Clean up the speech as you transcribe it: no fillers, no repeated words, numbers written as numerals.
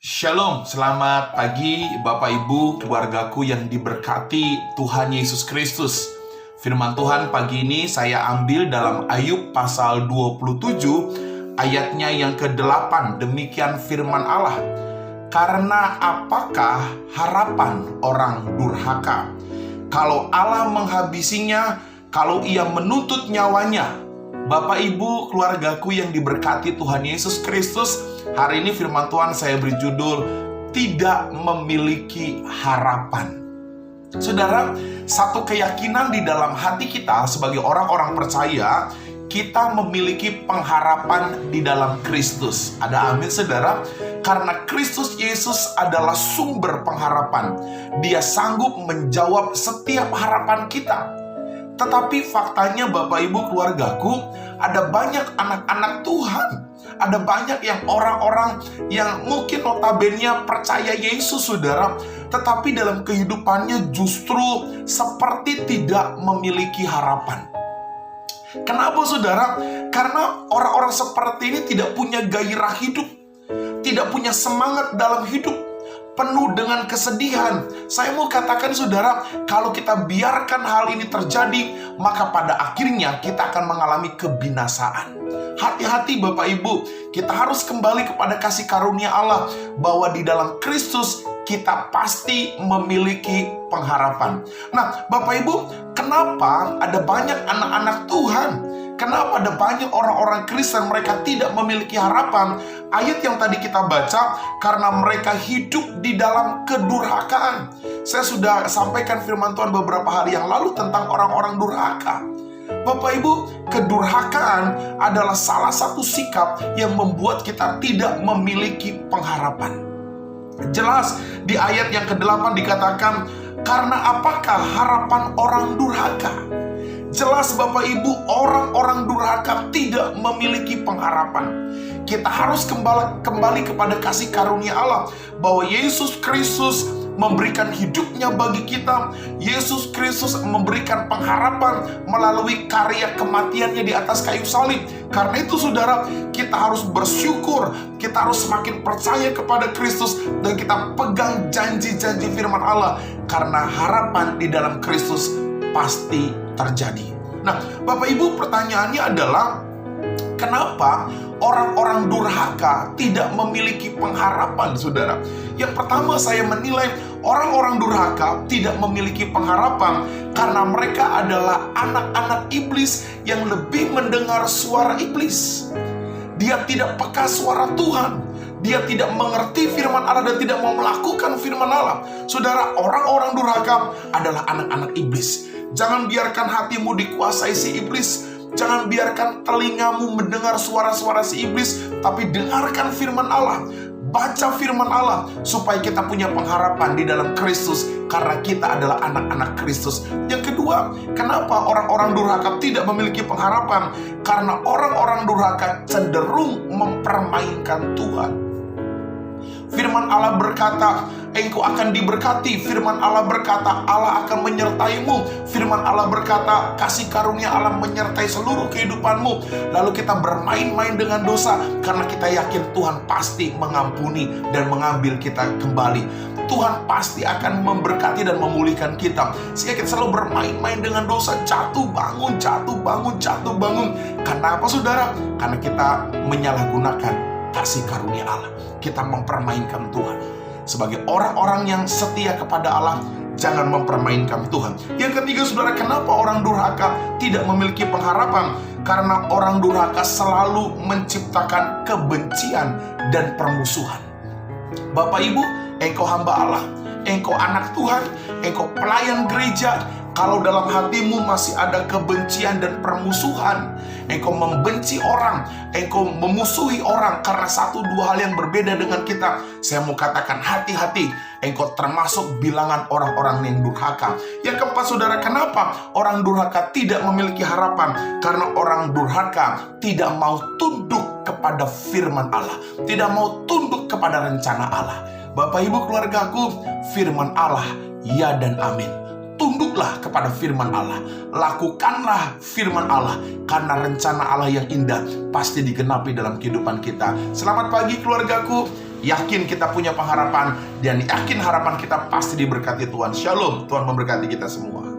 Shalom, selamat pagi Bapak Ibu, keluargaku yang diberkati Tuhan Yesus Kristus. Firman Tuhan pagi ini saya ambil dalam Ayub pasal 27 ayatnya yang ke-8. Demikian firman Allah. Karena apakah harapan orang durhaka? Kalau Allah menghabisinya, kalau ia menuntut nyawanya. Bapak Ibu, keluargaku yang diberkati Tuhan Yesus Kristus, hari ini firman Tuhan saya beri judul tidak memiliki harapan. Saudara, satu keyakinan di dalam hati kita sebagai orang-orang percaya, kita memiliki pengharapan di dalam Kristus. Ada amin saudara? Karena Kristus Yesus adalah sumber pengharapan. Dia sanggup menjawab setiap harapan kita. Tetapi faktanya Bapak Ibu keluargaku, ada banyak anak-anak Tuhan, ada banyak yang orang-orang yang mungkin notabene percaya Yesus saudara, tetapi dalam kehidupannya justru seperti tidak memiliki harapan. Kenapa saudara? Karena orang-orang seperti ini tidak punya gairah hidup, tidak punya semangat dalam hidup, penuh dengan kesedihan. Saya mau katakan saudara, kalau kita biarkan hal ini terjadi, maka pada akhirnya kita akan mengalami kebinasaan. Hati-hati Bapak Ibu, kita harus kembali kepada kasih karunia Allah, bahwa di dalam Kristus kita pasti memiliki pengharapan. Nah Bapak Ibu, kenapa ada banyak anak-anak Tuhan? Kenapa ada banyak orang-orang Kristen mereka tidak memiliki harapan? Ayat yang tadi kita baca, karena mereka hidup di dalam kedurhakaan. Saya sudah sampaikan firman Tuhan beberapa hari yang lalu tentang orang-orang durhaka. Bapak Ibu, kedurhakaan adalah salah satu sikap yang membuat kita tidak memiliki pengharapan. Jelas di ayat yang ke-8 dikatakan, karena apakah harapan orang durhaka? Jelas Bapak Ibu, orang-orang durhaka tidak memiliki pengharapan. Kita harus kembali kepada kasih karunia Allah, bahwa Yesus Kristus memberikan hidupnya bagi kita. Yesus Kristus memberikan pengharapan melalui karya kematiannya di atas kayu salib. Karena itu saudara, kita harus bersyukur, kita harus semakin percaya kepada Kristus, dan kita pegang janji-janji firman Allah, karena harapan di dalam Kristus pasti terjadi. Nah Bapak Ibu, pertanyaannya adalah, kenapa orang-orang durhaka tidak memiliki pengharapan saudara? Yang pertama, saya menilai orang-orang durhaka tidak memiliki pengharapan karena mereka adalah anak-anak iblis yang lebih mendengar suara iblis. Dia tidak peka suara Tuhan. Dia tidak mengerti firman Allah dan tidak mau melakukan firman Allah. Saudara, orang-orang durhaka adalah anak-anak iblis. Jangan biarkan hatimu dikuasai si iblis. Jangan biarkan telingamu mendengar suara-suara si iblis, tapi dengarkan firman Allah. Baca firman Allah supaya kita punya pengharapan di dalam Kristus, karena kita adalah anak-anak Kristus. Yang kedua, kenapa orang-orang durhaka tidak memiliki pengharapan? Karena orang-orang durhaka cenderung mempermainkan Tuhan. Firman Allah berkata, engkau akan diberkati. Firman Allah berkata, Allah akan menyertaimu. Firman Allah berkata, kasih karunia Allah menyertai seluruh kehidupanmu. Lalu kita bermain-main dengan dosa, karena kita yakin Tuhan pasti mengampuni dan mengambil kita kembali. Tuhan pasti akan memberkati dan memulihkan kita. Sehingga kita selalu bermain-main dengan dosa, jatuh bangun, jatuh bangun, jatuh bangun. Karena apa saudara? Karena kita menyalahgunakan kasih karunia Allah. Kita mempermainkan Tuhan. Sebagai orang-orang yang setia kepada Allah, jangan mempermainkan Tuhan. Yang ketiga saudara, kenapa orang durhaka tidak memiliki pengharapan? Karena orang durhaka selalu menciptakan kebencian dan permusuhan. Bapak Ibu, engkau hamba Allah, engkau anak Tuhan, engkau pelayan gereja. Kalau dalam hatimu masih ada kebencian dan permusuhan, engkau membenci orang, engkau memusuhi orang karena satu dua hal yang berbeda dengan kita, saya mau katakan hati-hati, engkau termasuk bilangan orang-orang yang durhaka. Yang keempat saudara, kenapa orang durhaka tidak memiliki harapan? Karena orang durhaka tidak mau tunduk kepada firman Allah, tidak mau tunduk kepada rencana Allah. Bapak Ibu keluargaku, firman Allah ya dan amin. Tunduklah kepada firman Allah, lakukanlah firman Allah, karena rencana Allah yang indah pasti digenapi dalam kehidupan kita. Selamat pagi keluargaku, yakin kita punya pengharapan, dan yakin harapan kita pasti diberkati Tuhan. Shalom, Tuhan memberkati kita semua.